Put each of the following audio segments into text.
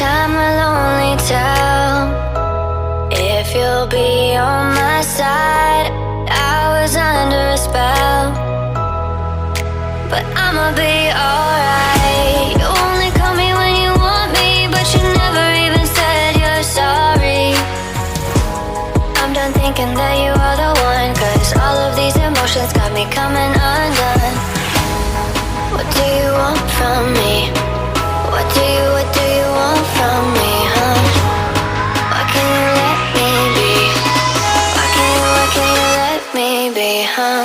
Time will only tell if you'll be on my side. I was under a spell, but I'ma be alright. You only call me when you want me, but you never even said you're sorry. I'm done thinking that you are the one, 'cause all of these emotions got me coming undone. What do you want from me? What do you want from me, huh? Why can't you let me be? Why can't you let me be, huh?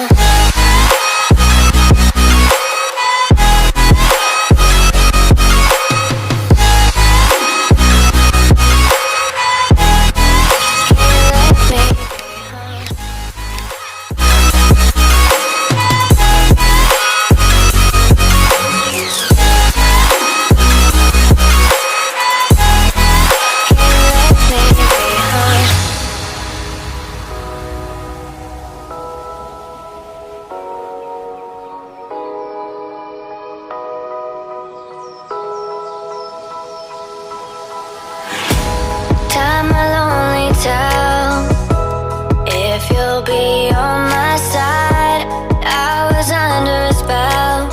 Time will only tell if you'll be on my side. I was under a spell,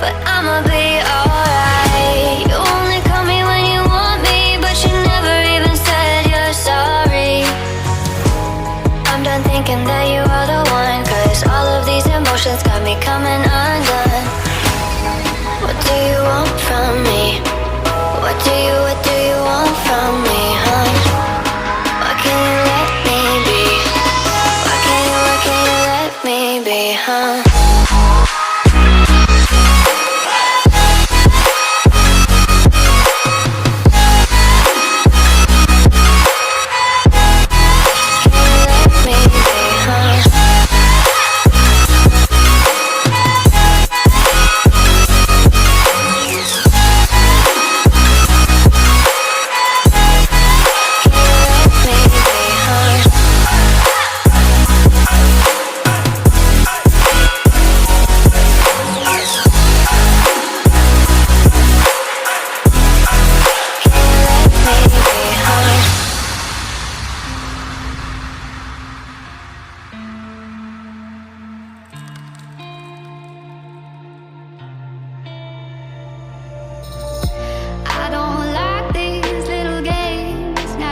but I'ma be alright. You only call me when you want me, but you never even said you're sorry. I'm done thinking that you are the one, 'cause all of these emotions got me coming undone. What do you want from me? What do you want from me, huh? Why can't you let me be? Why can't you let me be, huh?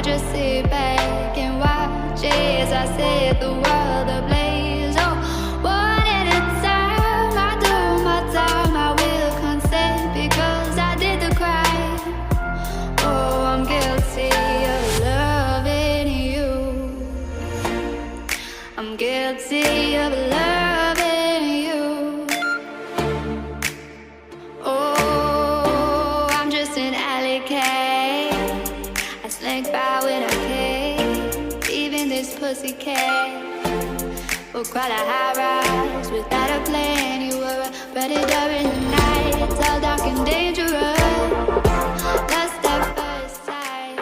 Just sit back and watch as I set the world ablaze. Oh, one at a time, I do my time. I will consent because I did the crime. Oh, I'm guilty of loving you. I'm guilty of loving you. Oh, I'm just an alley cat. I slink by when I can, even this pussycat will crawl a high rise without a plan. You were a predator in the night, it's all dark and dangerous. Lost at first sight.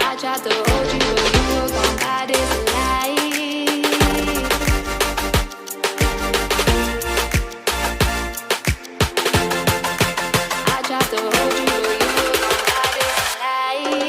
I tried to hold you, but you were gone by this light. I tried to hold you, but you were gone by this light.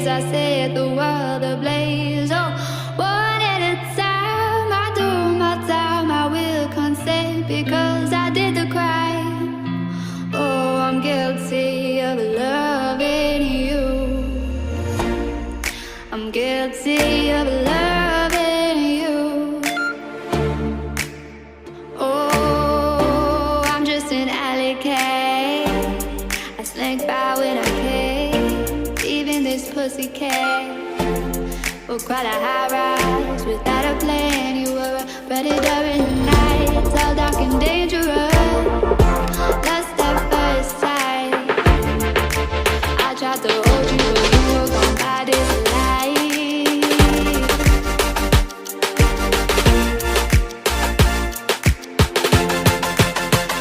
I set the world ablaze. guilty of loving you. Oh, I'm just an alley cat. I slink by when I can, leaving this pussy cat. We'll crawl a high rise without a plan. You were a predator in the night. It's all dark and dangerous. Lost at first sight. I tried to hold you, but you were gone by this light.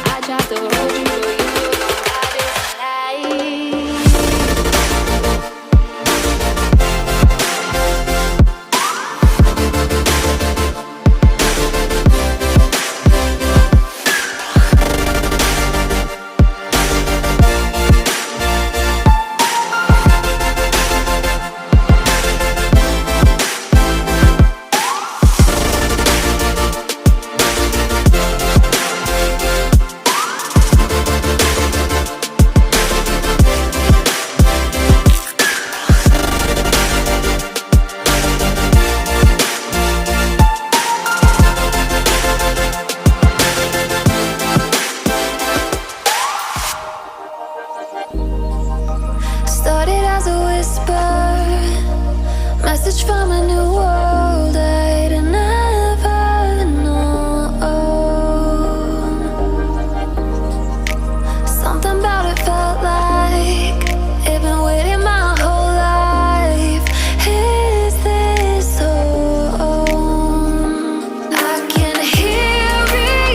I tried to hold you, but you were gone by this light. Started as a whisper, message from a new world I'd never known. Something about it felt like it'd been waiting my whole life. Is this home? I can hear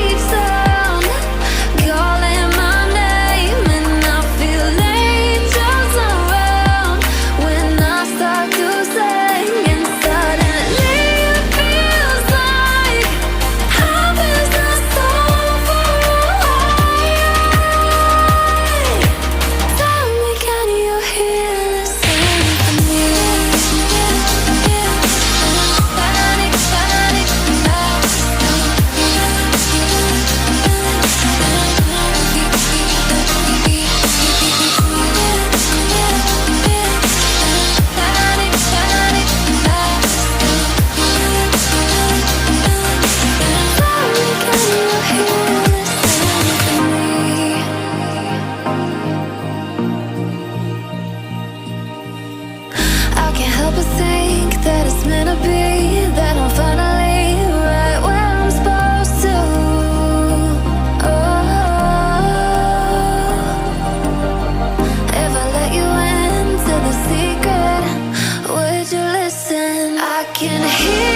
each sound calling my name, and I feel angels around when I start to sing. And suddenly it feels like heaven's not so far away. Tell me, can you hear the symphony? Panic, panic, I can't help but think that it's meant to be, that I'm finally right where I'm supposed to. Oh, if I let you into the secret, would you listen? I can hear